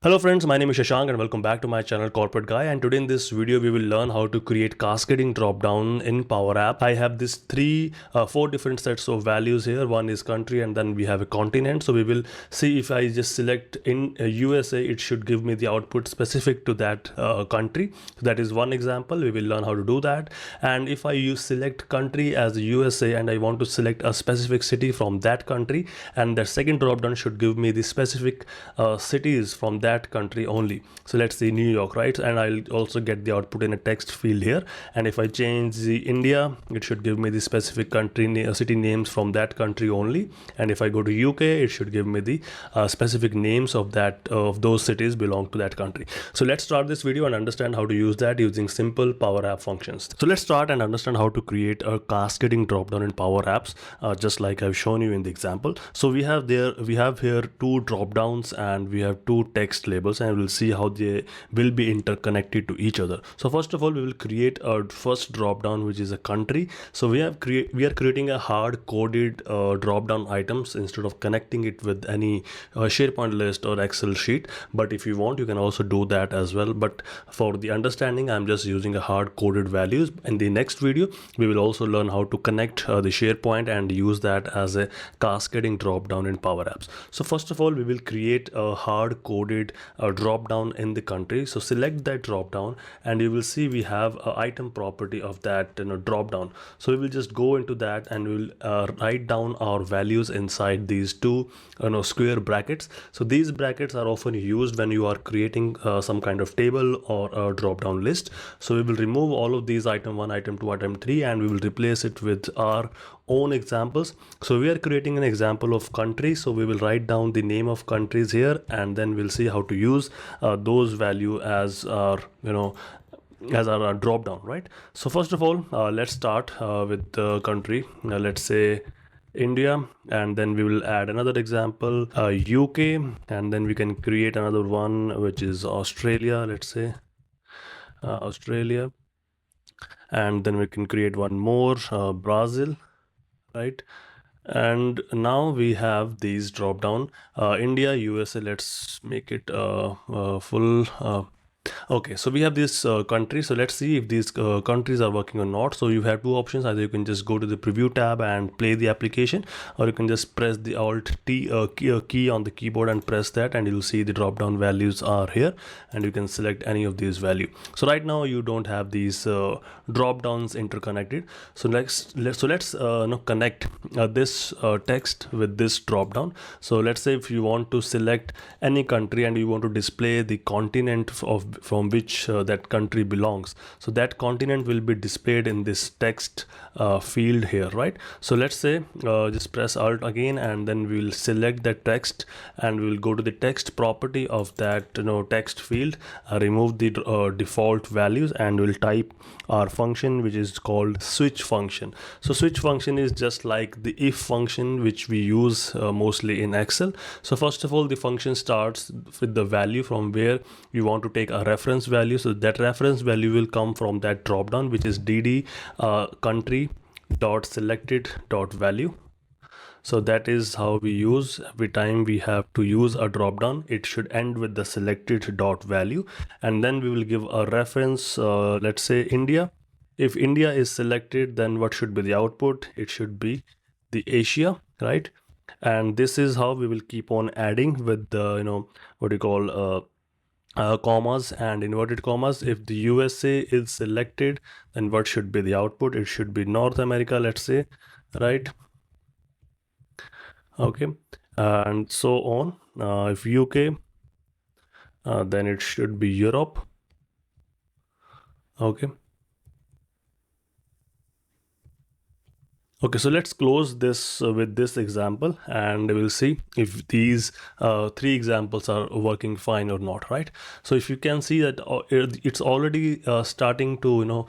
Hello friends, my name is Shashank and welcome back to my channel Corporate Guy, and today in this video we will learn how to create cascading dropdown in PowerApp. I have this four different sets of values here. One is country and then we have a continent. So we will see if I just select in USA, it should give me the output specific to that country. So that is one example. We will learn how to do that. And if I use select country as USA and I want to select a specific city from that country, and the second dropdown should give me the specific cities from that country only. So let's say New York, right? And I'll also get the output in a text field here. And if I change the India, it should give me the specific city names from that country only. And if I go to UK, it should give me the specific names of those cities belong to that country. So let's start this video and understand how to use that using simple Power App functions. So let's start and understand how to create a cascading dropdown in Power Apps, just like I've shown you in the example. So we have here two dropdowns and we have two text labels, and we'll see how they will be interconnected to each other. So first of all, we will create a first dropdown, which is a country. So we are creating a hard coded dropdown items instead of connecting it with any SharePoint list or Excel sheet. But if you want, you can also do that as well. But for the understanding, I'm just using a hard coded values. In the next video, we will also learn how to connect the SharePoint and use that as a cascading dropdown in Power Apps. So first of all, we will create a hard coded drop down in the country. So select that drop down and you will see we have an item property of that drop down. So we will just go into that and we will write down our values inside these two square brackets. So these brackets are often used when you are creating some kind of table or a drop down list. So we will remove all of these item 1, item 2, item 3, and we will replace it with our own examples. So we are creating an example of country, so we will write down the name of countries here, and then we'll see how to use those value as our as our drop down, right? So first of all, let's start with the country. Let's say India, and then we will add another example, UK, and then we can create another one which is Australia. Let's say Australia, and then we can create one more, Brazil, right? And now we have these drop down, India, USA. Let's make it full. Okay, so we have this country. So let's see if these countries are working or not. So you have two options. Either you can just go to the preview tab and play the application, or you can just press the Alt T key on the keyboard and press that, and you'll see the drop down values are here, and you can select any of these value. So right now you don't have these drop downs interconnected. So let's connect this text with this drop down. So let's say if you want to select any country and you want to display the continent from which that country belongs, so that continent will be displayed in this text field here, right? So let's say just press Alt again, and then we'll select the text, and we'll go to the text property of that text field, remove the default values, and we'll type our function, which is called switch function. So switch function is just like the if function which we use mostly in Excel. So first of all, the function starts with the value from where you want to take a reference value. So that reference value will come from that drop down, which is dd country dot selected dot value. So that is how we use every time we have to use a drop down. It should end with the selected dot value, and then we will give a reference, let's say India. If India is selected, then what should be the output? It should be the Asia, right? And this is how we will keep on adding with the what you call commas and inverted commas. If the USA is selected, then what should be the output? It should be North America, let's say, right? Okay, and so on. If UK, then it should be Europe. Okay. Okay, so let's close this with this example, and we'll see if these three examples are working fine or not, right? So if you can see that it's already starting to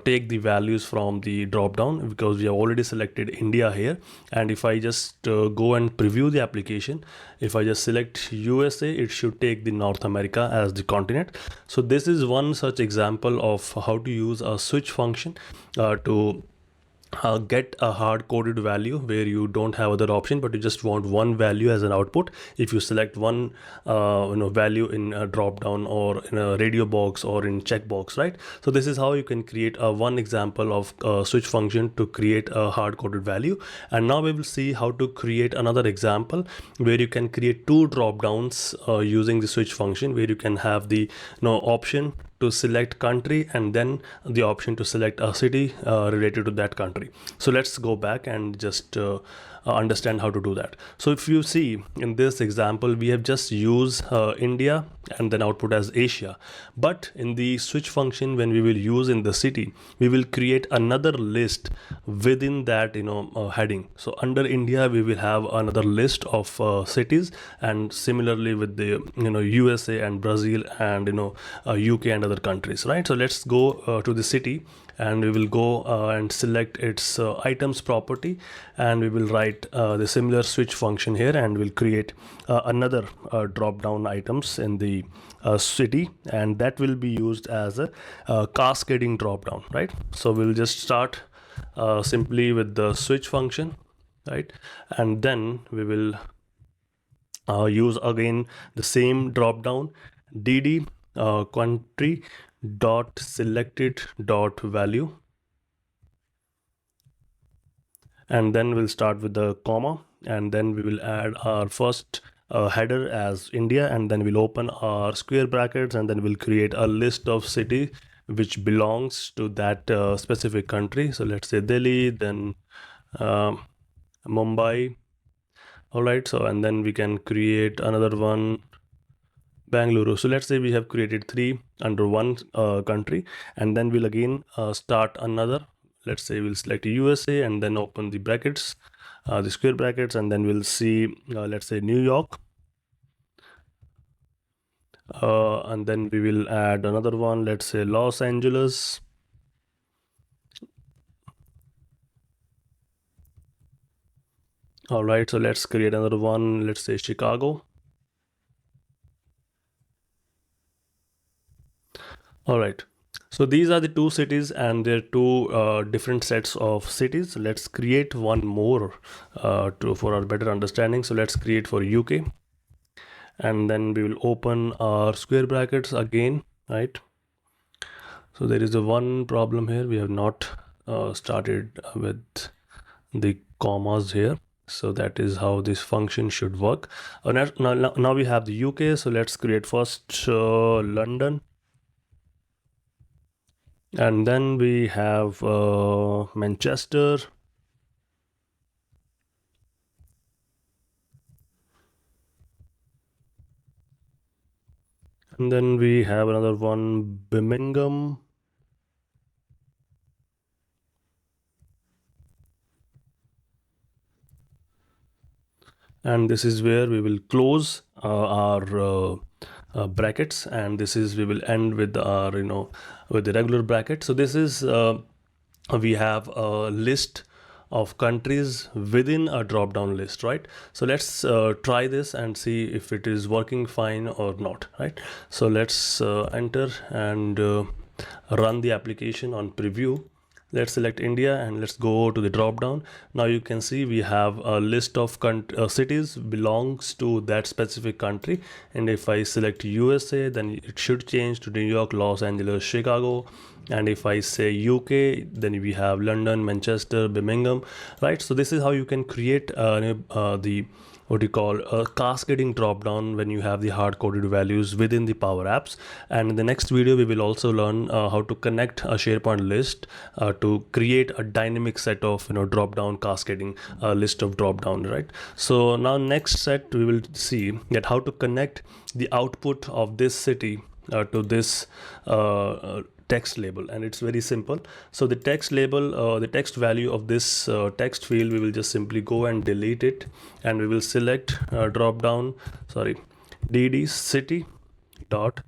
take the values from the drop down, because we have already selected India here. And if I just go and preview the application, if I just select USA, it should take the North America as the continent. So this is one such example of how to use a switch function to get a hard coded value where you don't have other option, but you just want one value as an output. If you select one value in a drop down or in a radio box or in checkbox, right? So this is how you can create a one example of switch function to create a hard coded value. And now we will see how to create another example where you can create two drop downs using the switch function, where you can have the option to select country and then the option to select a city related to that country. So let's go back and just understand how to do that. So if you see in this example, we have just used India and then output as Asia. But in the switch function, when we will use in the city, we will create another list within that heading. So under India, we will have another list of cities, and similarly with the USA and Brazil and UK and other countries, right? So let's go to the city, and we will go and select its items property, and we will write the similar switch function here, and we'll create another drop down items in the city, and that will be used as a cascading drop down, right? So we'll just start simply with the switch function, right? And then we will use again the same drop down, dd country dot selected dot value, and then we'll start with the comma, and then we will add our first header as India, and then we'll open our square brackets, and then we'll create a list of city which belongs to that specific country. So let's say Delhi, then Mumbai. All right, so and then we can create another one, Bangalore. So let's say we have created three under one country, and then we'll again start another. Let's say we'll select USA and then open the brackets, the square brackets, and then we'll see, let's say New York. And then we will add another one, let's say Los Angeles. All right, so let's create another one, let's say Chicago. All right, so these are the two cities, and they're two different sets of cities. Let's create one more for our better understanding. So let's create for UK, and then we will open our square brackets again, right? So there is a one problem here. We have not started with the commas here. So that is how this function should work. Now we have the UK. So let's create first London. And then we have Manchester. And then we have another one, Birmingham. And this is where we will close our brackets, and this is we will end with our with the regular bracket. So this is we have a list of countries within a drop down list, right? So let's try this and see if it is working fine or not, right? So let's enter and run the application on preview. Let's select India and let's go to the drop down. Now you can see we have a list of cities belongs to that specific country, and if I select USA, then it should change to New York, Los Angeles, Chicago. And if I say UK, then we have London, Manchester, Birmingham, right? So this is how you can create the what you call a cascading drop down when you have the hard coded values within the PowerApps. And in the next video, we will also learn how to connect a SharePoint list to create a dynamic set of drop down cascading list of drop down, right? So now next set we will see that how to connect the output of this city to this text label, and it's very simple. So the text label, the text value of this text field, we will just simply go and delete it, and we will select drop down, sorry, dd city dot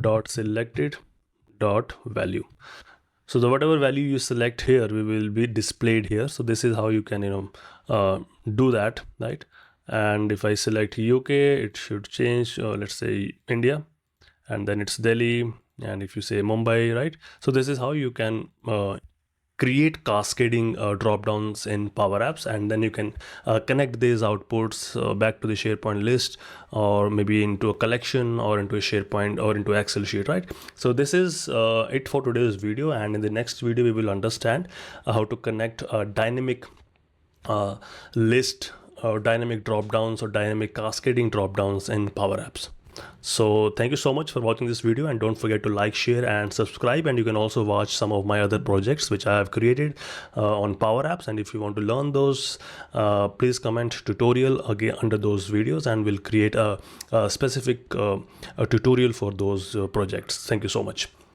dot selected dot value. So the whatever value you select here, we will be displayed here. So this is how you can do that, right? And if I select UK, it should change, let's say India, and then it's Delhi, and if you say Mumbai, right? So this is how you can create cascading drop downs in Power Apps, and then you can connect these outputs back to the SharePoint list, or maybe into a collection, or into a SharePoint, or into Excel sheet, right? So this is it for today's video, and in the next video we will understand how to connect a dynamic list, or dynamic drop downs, or dynamic cascading drop downs in Power Apps. So thank you so much for watching this video, and don't forget to like, share, and subscribe. And you can also watch some of my other projects which I have created on Power Apps. And if you want to learn those, please comment tutorial again under those videos, and we'll create a specific a tutorial for those projects. Thank you so much.